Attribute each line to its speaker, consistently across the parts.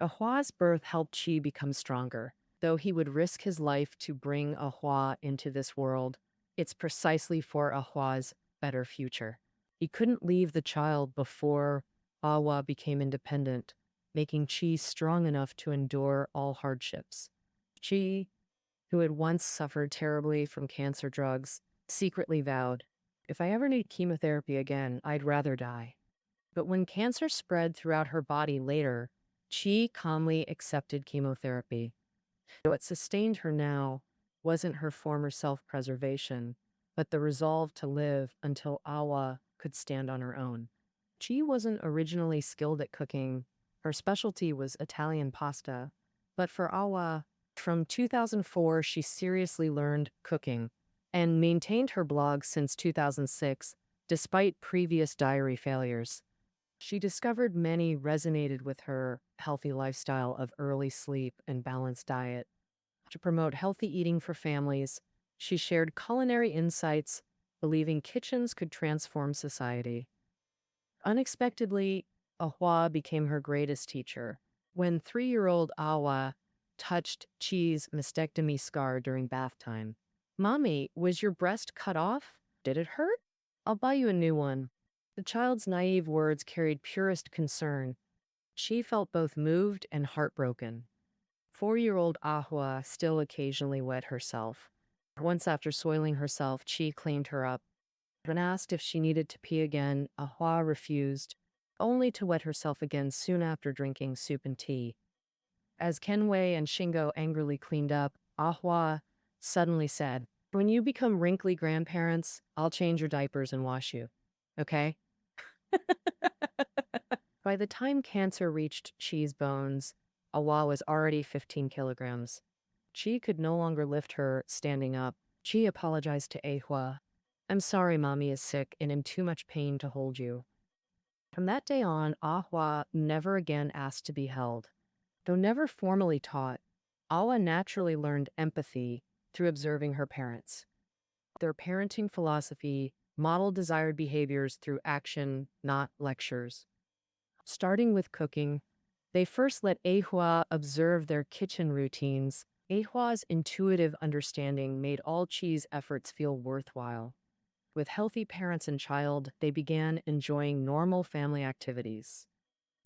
Speaker 1: Ahua's birth helped Chie become stronger. Though he would risk his life to bring Ahua into this world, it's precisely for Ahua's better future. He couldn't leave the child before Ahua became independent, making Chie strong enough to endure all hardships. Chie, who had once suffered terribly from cancer drugs, secretly vowed, "If I ever need chemotherapy again, I'd rather die." But when cancer spread throughout her body later, Chie calmly accepted chemotherapy. What sustained her now wasn't her former self-preservation, but the resolve to live until Awa could stand on her own. Chie wasn't originally skilled at cooking. Her specialty was Italian pasta. But for Awa, from 2004, she seriously learned cooking and maintained her blog since 2006, despite previous diary failures. She discovered many resonated with her healthy lifestyle of early sleep and balanced diet. To promote healthy eating for families, she shared culinary insights, believing kitchens could transform society. Unexpectedly, Ahua became her greatest teacher. When 3-year-old Awa touched Chie's mastectomy scar during bath time. "Mommy, was your breast cut off? Did it hurt? I'll buy you a new one." The child's naive words carried purest concern. She felt both moved and heartbroken. 4-year-old Ahua still occasionally wet herself. Once after soiling herself, Chie cleaned her up. When asked if she needed to pee again, Ahua refused, only to wet herself again soon after drinking soup and tea. As Kenway and Shingo angrily cleaned up, Ahua suddenly said, "When you become wrinkly grandparents, I'll change your diapers and wash you. Okay?" By the time cancer reached Chie's bones, Awa was already 15 kilograms. Chie could no longer lift her standing up. Chie apologized to Ahua. "I'm sorry mommy is sick and in too much pain to hold you." From that day on, Ahua never again asked to be held. Though never formally taught, Awa naturally learned empathy through observing her parents. Their parenting philosophy modeled desired behaviors through action, not lectures. Starting with cooking, they first let Ahua observe their kitchen routines. Ahua's intuitive understanding made all Chie's efforts feel worthwhile. With healthy parents and child, they began enjoying normal family activities.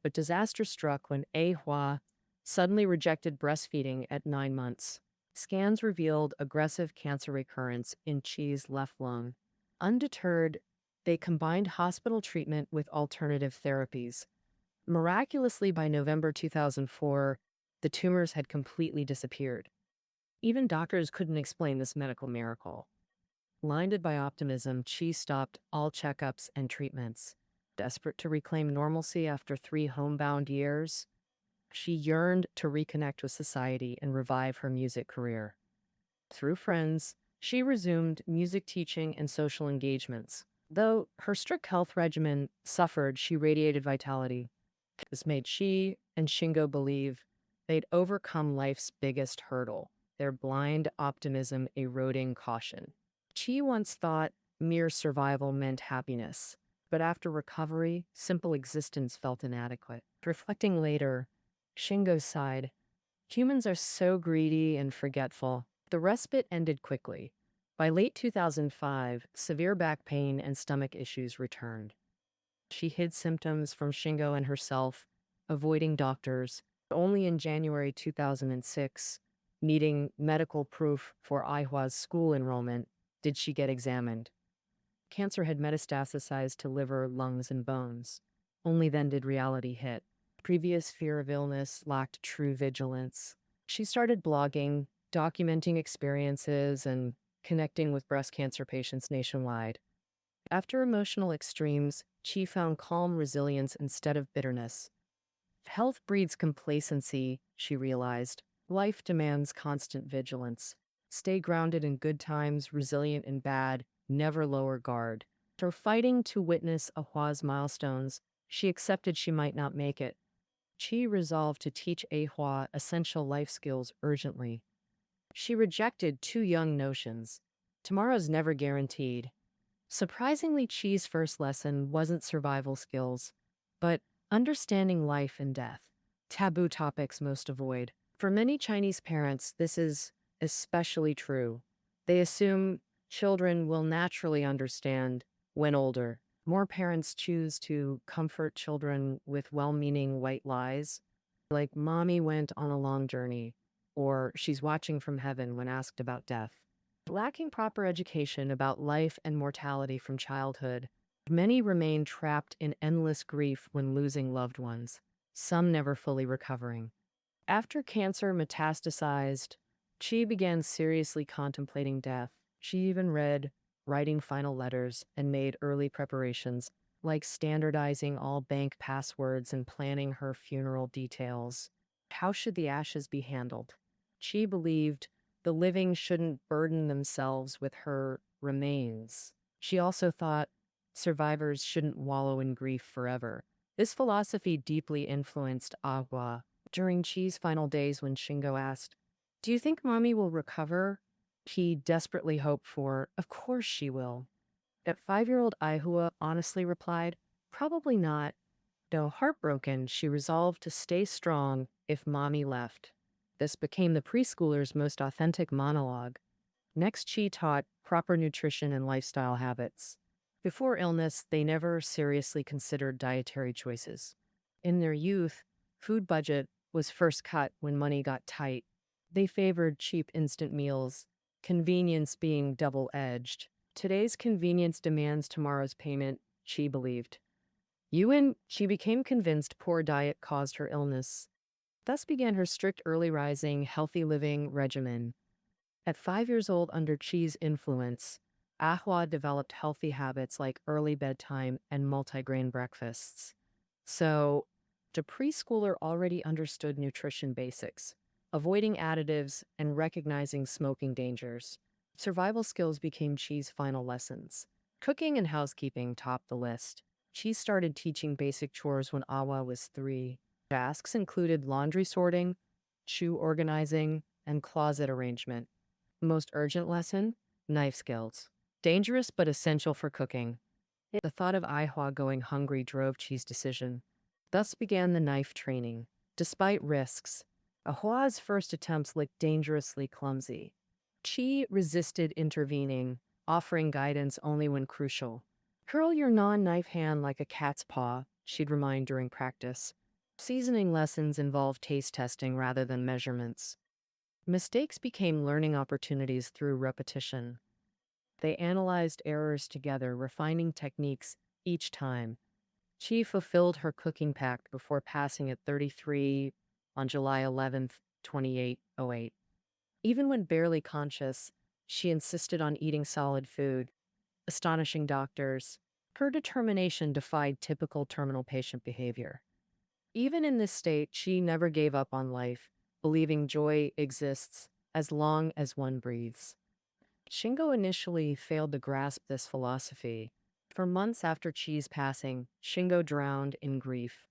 Speaker 1: But disaster struck when Ahua suddenly rejected breastfeeding at 9 months. Scans revealed aggressive cancer recurrence in Chie's left lung. Undeterred, they combined hospital treatment with alternative therapies. Miraculously, by November 2004, the tumors had completely disappeared. Even doctors couldn't explain this medical miracle. Blinded by optimism, Chie stopped all checkups and treatments. Desperate to reclaim normalcy after 3 homebound years, she yearned to reconnect with society and revive her music career. Through friends, she resumed music teaching and social engagements. Though her strict health regimen suffered, she radiated vitality. This made Chie and Shingo believe they'd overcome life's biggest hurdle, their blind optimism eroding caution. Chie once thought mere survival meant happiness, but after recovery, simple existence felt inadequate. Reflecting later, Shingo sighed, "Humans are so greedy and forgetful." The respite ended quickly. By late 2005, severe back pain and stomach issues returned. She hid symptoms from Shingo and herself, avoiding doctors. Only in January 2006, needing medical proof for Aihua's school enrollment, did she get examined. Cancer had metastasized to liver, lungs, and bones. Only then did reality hit. Previous fear of illness lacked true vigilance. She started blogging, documenting experiences, and connecting with breast cancer patients nationwide. After emotional extremes, Chie found calm resilience instead of bitterness. If health breeds complacency, she realized, life demands constant vigilance. Stay grounded in good times, resilient in bad, never lower guard. After fighting to witness Ahua's milestones, she accepted she might not make it. Chie resolved to teach Ahua essential life skills urgently. She rejected 2 young notions. Tomorrow's never guaranteed. Surprisingly, Chie's first lesson wasn't survival skills, but understanding life and death. taboo topics most avoid. For many Chinese parents, this is especially true. They assume children will naturally understand when older. More parents choose to comfort children with well meaning white lies, like mommy went on a long journey, or she's watching from heaven when asked about death. Lacking proper education about life and mortality from childhood, many remain trapped in endless grief when losing loved ones, some never fully recovering. After cancer metastasized, Chie began seriously contemplating death. She even read, writing final letters, and made early preparations, like standardizing all bank passwords and planning her funeral details. How should the ashes be handled? Chie believed the living shouldn't burden themselves with her remains. She also thought survivors shouldn't wallow in grief forever. This philosophy deeply influenced Agua. During Chie's final days, when Shingo asked, "Do you think mommy will recover?" He desperately hoped for, "Of course she will." That 5-year-old Aihua honestly replied, "Probably not." Though heartbroken, she resolved to stay strong if mommy left. This became the preschooler's most authentic monologue. Next, Chie taught proper nutrition and lifestyle habits. Before illness, they never seriously considered dietary choices. In their youth, food budget was first cut when money got tight. They favored cheap instant meals, convenience being double-edged. Today's convenience demands tomorrow's payment, Chie believed. She became convinced poor diet caused her illness. Thus began her strict early rising, healthy living regimen. At 5 years old, under Chie's influence, Ahua developed healthy habits like early bedtime and multigrain breakfasts. So, the preschooler already understood nutrition basics, avoiding additives and recognizing smoking dangers. Survival skills became Chie's final lessons. Cooking and housekeeping topped the list. Chie started teaching basic chores when Awa was 3. Tasks included laundry sorting, shoe organizing, and closet arrangement. Most urgent lesson? Knife skills. Dangerous but essential for cooking. The thought of Aihua going hungry drove Chie's decision. Thus began the knife training. Despite risks, Ahua's first attempts looked dangerously clumsy. Chie resisted intervening, offering guidance only when crucial. "Curl your non-knife hand like a cat's paw," she'd remind during practice. Seasoning lessons involved taste testing rather than measurements. Mistakes became learning opportunities through repetition. They analyzed errors together, refining techniques each time. Chie fulfilled her cooking pact before passing at 33 on July 11th, 2808. Even when barely conscious, she insisted on eating solid food, astonishing doctors. Her determination defied typical terminal patient behavior. Even in this state, she never gave up on life, believing joy exists as long as one breathes. Shingo initially failed to grasp this philosophy. For months after Chie's passing, Shingo drowned in grief.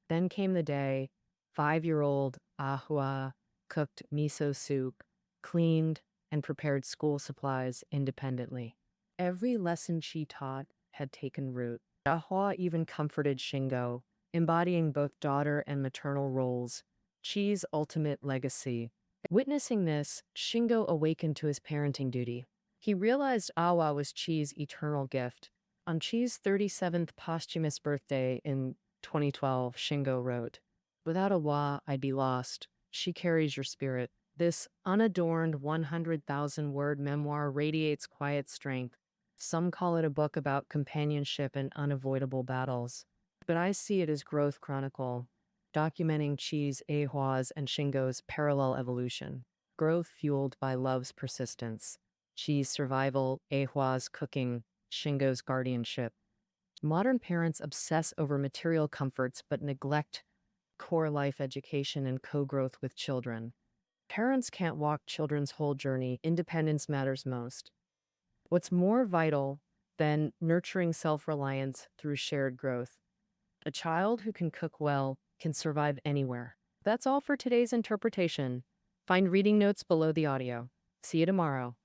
Speaker 1: Then came the day 5-year-old Ahua cooked miso soup, cleaned, and prepared school supplies independently. Every lesson she taught had taken root. Ahua even comforted Shingo, embodying both daughter and maternal roles, Chie's ultimate legacy. Witnessing this, Shingo awakened to his parenting duty. He realized Awa was Chie's eternal gift. On Chie's 37th posthumous birthday in 2012, Shingo wrote, "Without Awa, I'd be lost. She carries your spirit." This unadorned 100,000-word memoir radiates quiet strength. Some call it a book about companionship and unavoidable battles, but I see it as growth chronicle, documenting Chie's, Ahua's, and Shingo's parallel evolution. Growth fueled by love's persistence. Chie's survival, Ahua's cooking, Shingo's guardianship. Modern parents obsess over material comforts but neglect core life education and co-growth with children. Parents can't walk children's whole journey. Independence matters most. What's more vital than nurturing self-reliance through shared growth? A child who can cook well can survive anywhere. That's all for today's interpretation. Find reading notes below the audio. See you tomorrow.